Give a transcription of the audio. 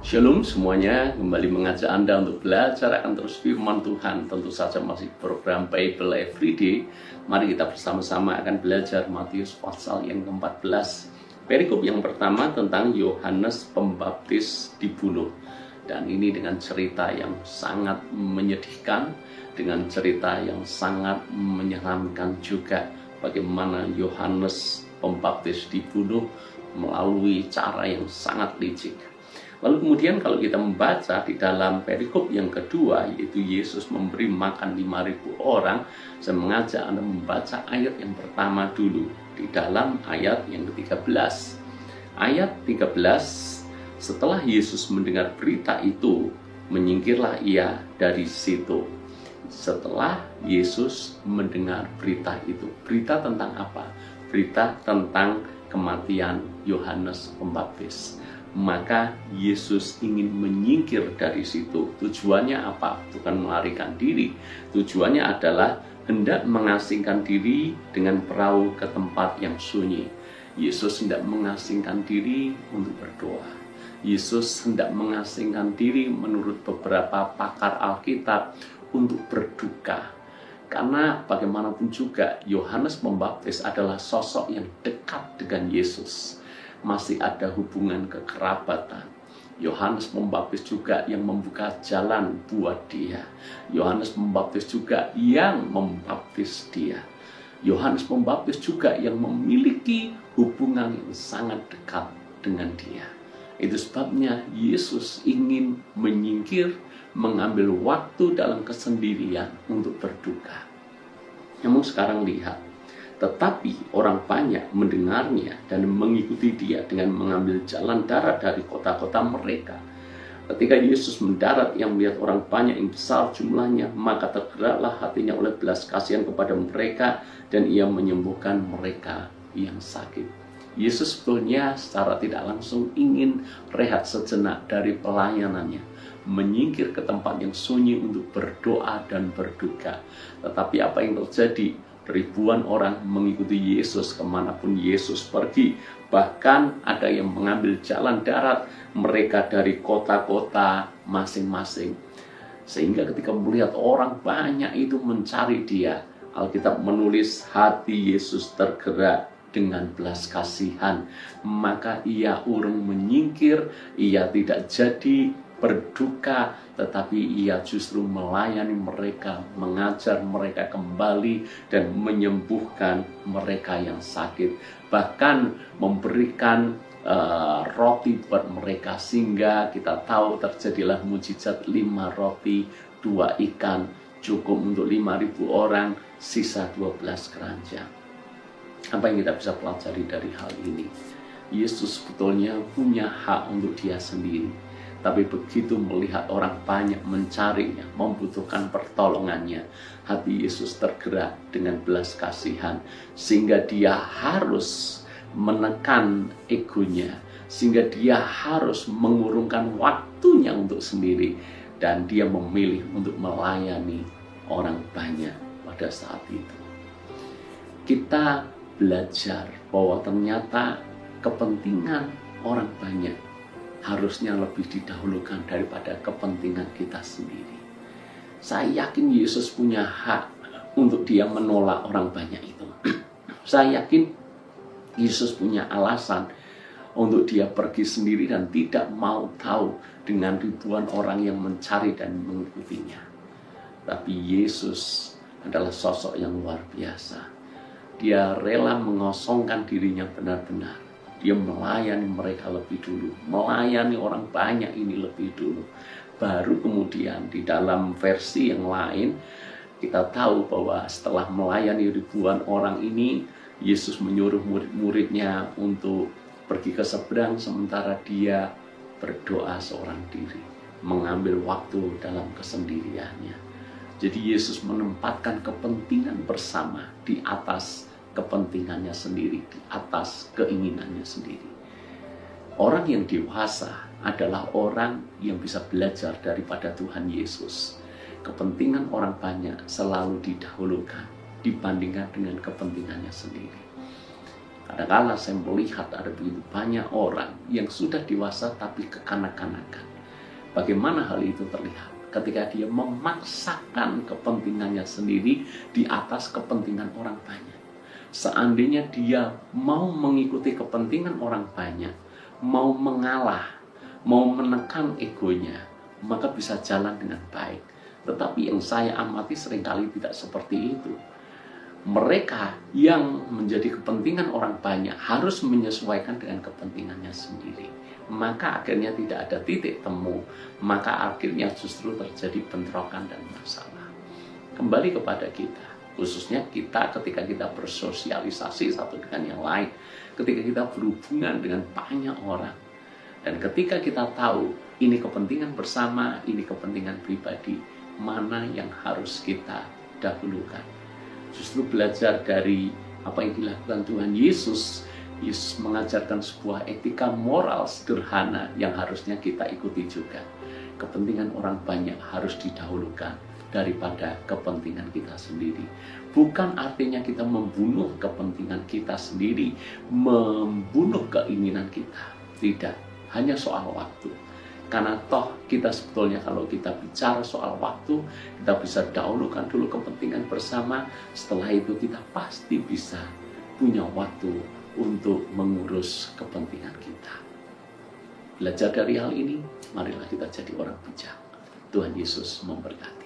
Shalom semuanya, kembali mengajak Anda untuk belajar akan terus firman Tuhan. Tentu saja masih program Bible Everyday. Mari kita bersama-sama akan belajar Matius pasal yang ke-14. Perikop yang pertama tentang Yohanes Pembaptis dibunuh. Dan ini dengan cerita yang sangat menyedihkan, dengan cerita yang sangat menyeramkan juga. Bagaimana Yohanes Pembaptis dibunuh melalui cara yang sangat licik. Lalu kemudian kalau kita membaca di dalam perikop yang kedua, yaitu Yesus memberi makan 5.000 orang, saya mengajak Anda membaca ayat yang pertama dulu, di dalam ayat yang ke-13. Ayat 13, setelah Yesus mendengar berita itu, menyingkirlah ia dari situ. Setelah Yesus mendengar berita itu, berita tentang apa? Berita tentang kematian Yohanes Pembaptis. Maka Yesus ingin menyingkir dari situ. Tujuannya apa? Bukan melarikan diri. Tujuannya adalah hendak mengasingkan diri dengan perahu ke tempat yang sunyi. Yesus hendak mengasingkan diri untuk berdoa. Yesus hendak mengasingkan diri menurut beberapa pakar Alkitab untuk berduka. Karena bagaimanapun juga Yohanes Pembaptis adalah sosok yang dekat dengan Yesus. Masih ada hubungan kekerabatan. Yohanes Pembaptis juga yang membuka jalan buat dia. Yohanes Pembaptis juga yang membaptis dia. Yohanes Pembaptis juga yang memiliki hubungan yang sangat dekat dengan dia. Itu sebabnya Yesus ingin menyingkir, mengambil waktu dalam kesendirian untuk berduka. Namun sekarang lihat, tetapi orang banyak mendengarnya dan mengikuti dia dengan mengambil jalan darat dari kota-kota mereka. Ketika Yesus mendarat, yang melihat orang banyak yang besar jumlahnya, maka tergeraklah hatinya oleh belas kasihan kepada mereka, dan ia menyembuhkan mereka yang sakit. Yesus sebetulnya secara tidak langsung ingin rehat sejenak dari pelayanannya, menyingkir ke tempat yang sunyi untuk berdoa dan berduka. Tetapi apa yang terjadi? Ribuan orang mengikuti Yesus kemanapun Yesus pergi. Bahkan ada yang mengambil jalan darat, mereka dari kota-kota masing-masing. Sehingga ketika melihat orang banyak itu mencari dia, Alkitab menulis hati Yesus tergerak dengan belas kasihan. Maka ia urung menyingkir, ia tidak jadi berduka, tetapi ia justru melayani mereka, mengajar mereka kembali, dan menyembuhkan mereka yang sakit. Bahkan memberikan roti buat mereka, sehingga kita tahu terjadilah mujizat 5 roti 2 ikan, cukup untuk 5.000 orang, sisa 12 keranjang. Apa yang kita bisa pelajari dari hal ini? Yesus sebetulnya punya hak untuk dia sendiri. Tapi begitu melihat orang banyak mencarinya, membutuhkan pertolongannya, hati Yesus tergerak dengan belas kasihan. Sehingga dia harus menekan egonya. Sehingga dia harus mengurungkan waktunya untuk sendiri. Dan dia memilih untuk melayani orang banyak pada saat itu. Kita belajar bahwa ternyata kepentingan orang banyak harusnya lebih didahulukan daripada kepentingan kita sendiri. Saya yakin Yesus punya hak untuk dia menolak orang banyak itu. Saya yakin Yesus punya alasan untuk dia pergi sendiri dan tidak mau tahu dengan ribuan orang yang mencari dan mengikutinya. Tapi Yesus adalah sosok yang luar biasa. Dia rela mengosongkan dirinya benar-benar. Dia melayani mereka lebih dulu, melayani orang banyak ini lebih dulu. Baru kemudian di dalam versi yang lain, kita tahu bahwa setelah melayani ribuan orang ini, Yesus menyuruh murid-muridnya untuk pergi ke seberang, sementara dia berdoa seorang diri, mengambil waktu dalam kesendiriannya. Jadi Yesus menempatkan kepentingan bersama di atas kepentingannya sendiri, di atas keinginannya sendiri. Orang yang dewasa adalah orang yang bisa belajar daripada Tuhan Yesus. Kepentingan orang banyak selalu didahulukan dibandingkan dengan kepentingannya sendiri. Kadang-kadang saya melihat ada begitu banyak orang yang sudah dewasa tapi kekanak-kanakan. Bagaimana hal itu terlihat? Ketika dia memaksakan kepentingannya sendiri di atas kepentingan orang banyak. Seandainya dia mau mengikuti kepentingan orang banyak, mau mengalah, mau menekan egonya, maka bisa jalan dengan baik. Tetapi yang saya amati seringkali tidak seperti itu. Mereka yang menjadi kepentingan orang banyak harus menyesuaikan dengan kepentingannya sendiri. Maka akhirnya tidak ada titik temu, maka akhirnya justru terjadi bentrokan dan masalah. Kembali kepada kita, khususnya kita ketika kita bersosialisasi satu dengan yang lain, ketika kita berhubungan dengan banyak orang, dan ketika kita tahu ini kepentingan bersama, ini kepentingan pribadi, mana yang harus kita dahulukan. Justru belajar dari apa yang dilakukan Tuhan Yesus. Yesus mengajarkan sebuah etika moral sederhana yang harusnya kita ikuti juga. Kepentingan orang banyak harus didahulukan daripada kepentingan kita sendiri. Bukan artinya kita membunuh kepentingan kita sendiri, membunuh keinginan kita. Tidak, hanya soal waktu. Karena toh kita sebetulnya kalau kita bicara soal waktu, kita bisa dahulukan dulu kepentingan bersama. Setelah itu kita pasti bisa punya waktu untuk mengurus kepentingan kita. Belajar dari hal ini, marilah kita jadi orang bijak. Tuhan Yesus memberkati.